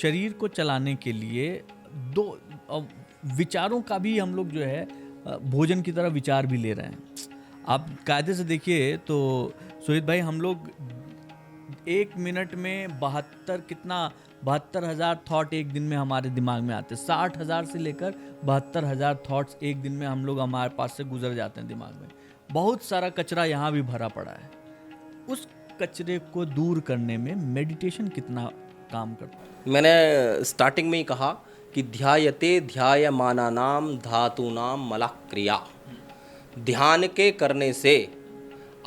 शरीर को चलाने के लिए दो विचारों का भी हम लोग जो है भोजन की तरह विचार भी ले रहे हैं। आप कायदे से देखिए तो सुहित भाई, हम लोग 1 मिनट में 72,000 थॉट एक दिन में हमारे दिमाग में आते हैं। 60,000 से लेकर 72,000 थॉट्स एक दिन में हम लोग हमारे पास से गुजर जाते हैं दिमाग में। बहुत सारा कचरा यहाँ भी भरा पड़ा है। उस कचरे को दूर करने में मेडिटेशन कितना काम करता है? मैंने स्टार्टिंग में ही कहा कि ध्यायते ध्यायमानानाम धातूनाम मलः क्रिया। ध्यान के करने से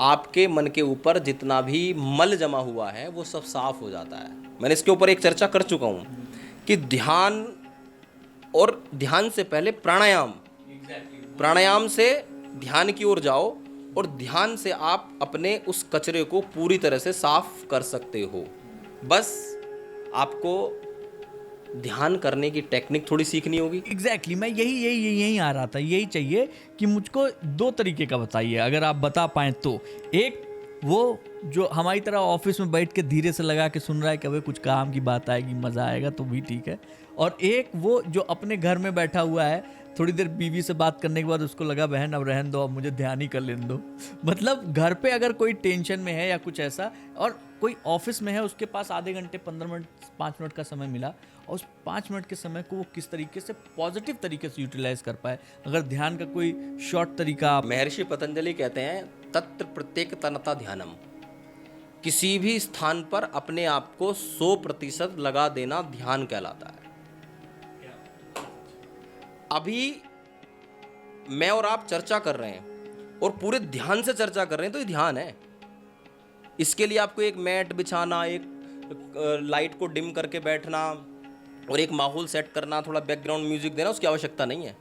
आपके मन के ऊपर जितना भी मल जमा हुआ है वो सब साफ हो जाता है। मैंने इसके ऊपर एक चर्चा कर चुका हूँ कि ध्यान और ध्यान से पहले प्राणायाम, प्राणायाम से ध्यान की ओर जाओ और ध्यान से आप अपने उस कचरे को पूरी तरह से साफ कर सकते हो। बस आपको ध्यान करने की टेक्निक थोड़ी सीखनी होगी। एग्जैक्टली मैं यही आ रहा था। यही चाहिए कि मुझको 2 तरीके का बताइए, अगर आप बता पाएँ तो। एक वो जो हमारी तरह ऑफिस में बैठ के धीरे से लगा के सुन रहा है कि अबे कुछ काम की बात आएगी, मज़ा आएगा, तो भी ठीक है। और एक वो जो अपने घर में बैठा हुआ है, थोड़ी देर बीवी से बात करने के बाद उसको लगा बहन अब रहने दो, अब मुझे ध्यान ही कर लेने दो। मतलब घर पे अगर कोई टेंशन में है या कुछ ऐसा, और कोई ऑफिस में है, उसके पास आधे घंटे 15 मिनट 5 मिनट का समय मिला, और उस 5 मिनट के समय को वो किस तरीके से पॉजिटिव तरीके से यूटिलाइज कर पाए। अगर ध्यान का कोई शॉर्ट तरीका महर्षि पतंजलि कहते हैं तत्र प्रत्येक तनता ध्यानम। किसी भी स्थान पर अपने आप को 100% लगा देना ध्यान कहलाता है। अभी मैं और आप चर्चा कर रहे हैं और पूरे ध्यान से चर्चा कर रहे हैं, तो ये ध्यान है। इसके लिए आपको एक मैट बिछाना, एक लाइट को डिम करके बैठना और एक माहौल सेट करना, थोड़ा बैकग्राउंड म्यूजिक देना, उसकी आवश्यकता नहीं है।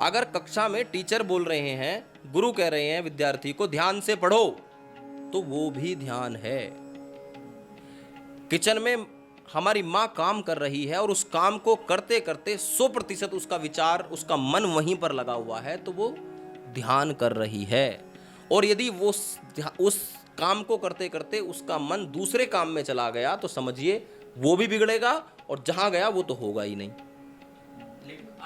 अगर कक्षा में टीचर बोल रहे हैं, गुरु कह रहे हैं विद्यार्थी को ध्यान से पढ़ो, तो वो भी ध्यान है। किचन में हमारी माँ काम कर रही है और उस काम को करते करते 100% उसका विचार, उसका मन वहीं पर लगा हुआ है, तो वो ध्यान कर रही है। और यदि वो उस काम को करते करते उसका मन दूसरे काम में चला गया, तो समझिए वो भी बिगड़ेगा, और जहां गया वो तो होगा ही नहीं।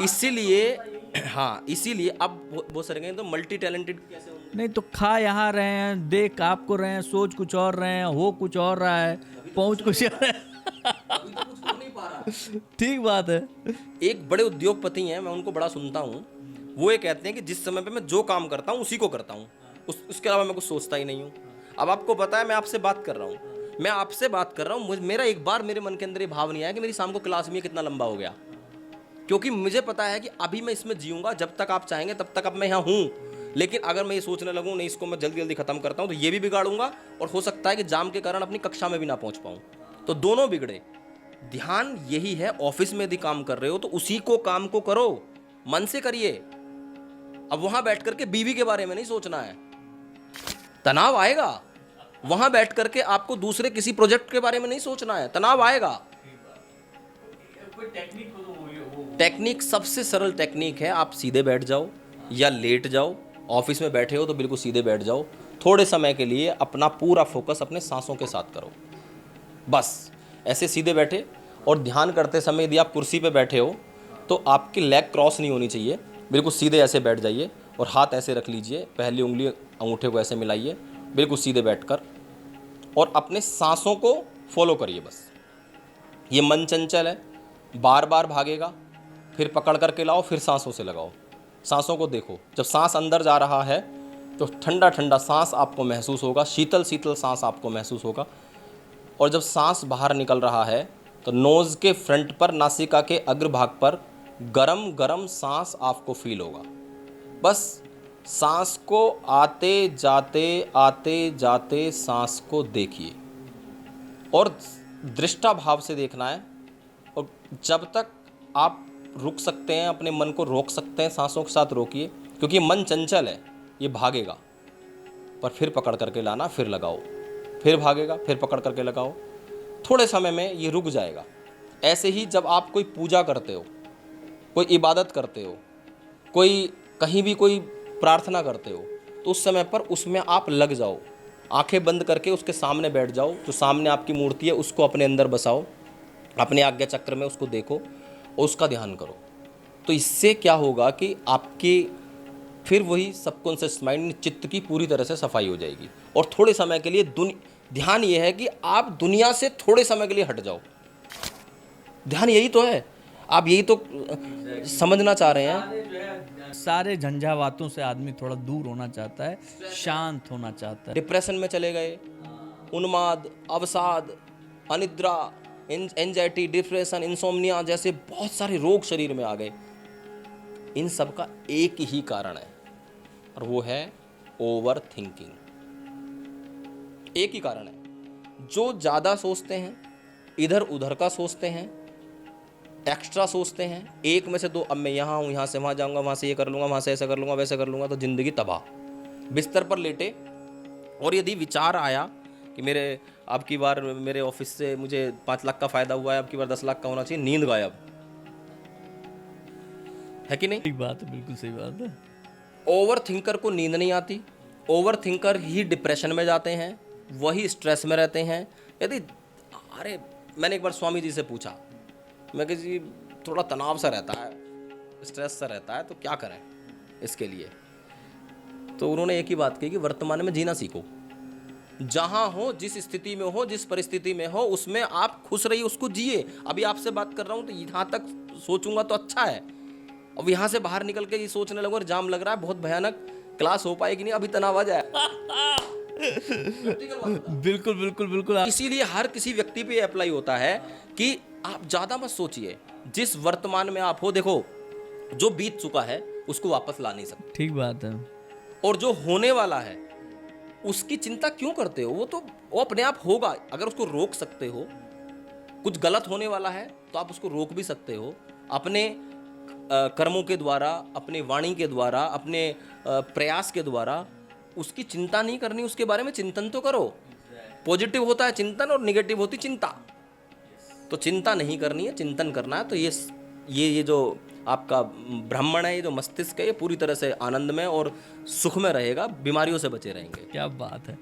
इसीलिए हाँ, इसीलिए अब वो सर गए तो मल्टी टैलेंटेड कैसे होंगे? नहीं तो खा यहाँ रहे हैं, देख आपको रहे हैं, सोच कुछ और रहे हैं, हो कुछ और रहा है, पहुंच कुछ और है। अभी तो कुछ हो नहीं पा रहा। ठीक बात है। एक बड़े उद्योगपति हैं, मैं उनको बड़ा सुनता हूँ। वो ये कहते हैं कि जिस समय पे मैं जो काम करता हूँ उसी को करता हूँ, उसके अलावा मैं कुछ सोचता ही नहीं हूँ। अब आपको पता है मैं आपसे बात कर रहा हूँ, मेरा एक बार मेरे मन के अंदर ये भाव नहीं आया कि मेरी शाम को क्लास में कितना लंबा हो गया, क्योंकि मुझे पता है कि अभी मैं इसमें जीऊंगा, जब तक आप चाहेंगे तब तक अब मैं यहाँ हूँ। लेकिन अगर मैं ये सोचने लगूँ नहीं इसको मैं जल्दी जल्दी खत्म करता हूँ, तो ये भी बिगाड़ूंगा, और हो सकता है कि जाम के कारण अपनी कक्षा में भी ना पहुँच पाऊँ, तो दोनों बिगड़े। ध्यान यही है, ऑफिस में यदि काम कर रहे हो तो उसी को काम को करो, मन से करिए। अब वहां बैठ करके बीवी के बारे में नहीं सोचना है, तनाव आएगा। वहां बैठ करके आपको दूसरे किसी प्रोजेक्ट के बारे में नहीं सोचना है, तनाव आएगा। टेक्निक सबसे सरल टेक्निक है, आप सीधे बैठ जाओ या लेट जाओ। ऑफिस में बैठे हो तो बिल्कुल सीधे बैठ जाओ, थोड़े समय के लिए अपना पूरा फोकस अपने सांसों के साथ करो। बस ऐसे सीधे बैठे, और ध्यान करते समय यदि आप कुर्सी पे बैठे हो तो आपकी लेग क्रॉस नहीं होनी चाहिए, बिल्कुल सीधे ऐसे बैठ जाइए और हाथ ऐसे रख लीजिए, पहली उंगली अंगूठे को ऐसे मिलाइए, बिल्कुल सीधे बैठकर, और अपने सांसों को फॉलो करिए। बस ये मन चंचल है, बार बार भागेगा, फिर पकड़ करके लाओ, फिर सांसों से लगाओ, सांसों को देखो। जब सांस अंदर जा रहा है तो ठंडा ठंडा सांस आपको महसूस होगा, शीतल शीतल सांस आपको महसूस होगा। और जब सांस बाहर निकल रहा है तो नोज़ के फ्रंट पर, नासिका के अग्रभाग पर गरम गरम सांस आपको फील होगा। बस सांस को आते जाते सांस को देखिए, और दृष्टा भाव से देखना है। और जब तक आप रुक सकते हैं, अपने मन को रोक सकते हैं, सांसों के साथ रोकिए, क्योंकि मन चंचल है, ये भागेगा, पर फिर पकड़ करके लाना, फिर लगाओ, फिर भागेगा, फिर पकड़ करके लगाओ, थोड़े समय में ये रुक जाएगा। ऐसे ही जब आप कोई पूजा करते हो, कोई इबादत करते हो, कोई कहीं भी कोई प्रार्थना करते हो, तो उस समय पर उसमें आप लग जाओ, आंखें बंद करके उसके सामने बैठ जाओ, जो सामने आपकी मूर्ति है उसको अपने अंदर बसाओ, अपने आज्ञा चक्र में उसको देखो और उसका ध्यान करो। तो इससे क्या होगा कि आपके फिर वही सबकॉन्शियस माइंड, चित्त की पूरी तरह से सफाई हो जाएगी। और थोड़े समय के लिए ध्यान ये है कि आप दुनिया से थोड़े समय के लिए हट जाओ। ध्यान यही तो है, आप यही तो समझना चाह रहे हैं। सारे झंझावातों से आदमी थोड़ा दूर होना चाहता है, शांत होना चाहता है। डिप्रेशन में चले गए, उन्माद, अवसाद, अनिद्रा, एंजाइटी, डिप्रेशन, इंसोम्निया जैसे बहुत सारे रोग शरीर में आ गए। इन सब का एक ही कारण है और वो है ओवर थिंकिंग। एक ही कारण है। जो ज़्यादा सोचते हैं, इधर उधर का सोचते हैं, एक्स्ट्रा सोचते हैं, एक में से दो, अब मैं यहाँ हूँ, यहाँ से वहाँ जाऊँगा, वहाँ से ये कर लूँगा, वहाँ से ऐसा कर लूँगा, वैसे कर लूँगा, तो ज़िंदगी तबाह। बिस्तर पर लेटे और यदि विचार आया कि मेरे अब की बार मेरे ऑफिस से मुझे 5 लाख का फ़ायदा हुआ है, अब की बार 10 लाख का होना चाहिए, नींद गायब है कि नहीं? सही बात है, बिल्कुल सही बात है। ओवर थिंकर को नींद नहीं आती, ओवर थिंकर ही डिप्रेशन में जाते हैं, वही स्ट्रेस में रहते हैं। यदि अरे मैंने एक बार स्वामी जी से पूछा, मैं कि जी थोड़ा तनाव सा रहता है, स्ट्रेस सा रहता है, तो क्या करें इसके लिए? तो उन्होंने एक ही बात कही कि वर्तमान में जीना सीखो। जहाँ हो, जिस स्थिति में हो, जिस परिस्थिति में हो, उसमें आप खुश रहिए, उसको जिए। अभी आपसे बात कर रहा हूँ तो यहाँ तक सोचूंगा तो अच्छा है, अब यहाँ से बाहर निकल के ये सोचने लगूंगा जाम लग रहा है, बहुत भयानक, क्लास हो पाएगी नहीं, अभी तनाव आ जाए। बिल्कुल बिल्कुल बिल्कुल। इसीलिए हर किसी व्यक्ति पे अप्लाई होता है कि आप ज़्यादा मत सोचिए, जिस वर्तमान में आप हो, देखो जो बीत चुका है उसको वापस ला नहीं सकते, ठीक बात है। और जो होने वाला है उसकी चिंता क्यों करते हो? वो अपने आप होगा। अगर उसको रोक सकते हो, कुछ गलत होने वाला है तो आप उसको रोक भी सकते हो अपने कर्मों के द्वारा, अपने वाणी के द्वारा, अपने प्रयास के द्वारा। उसकी चिंता नहीं करनी, उसके बारे में चिंतन तो करो। पॉजिटिव होता है चिंतन और निगेटिव होती चिंता। तो चिंता नहीं करनी है, चिंतन करना है। तो ये जो आपका ब्राह्मण है, ये जो मस्तिष्क है, ये पूरी तरह से आनंद में और सुख में रहेगा, बीमारियों से बचे रहेंगे। क्या बात है।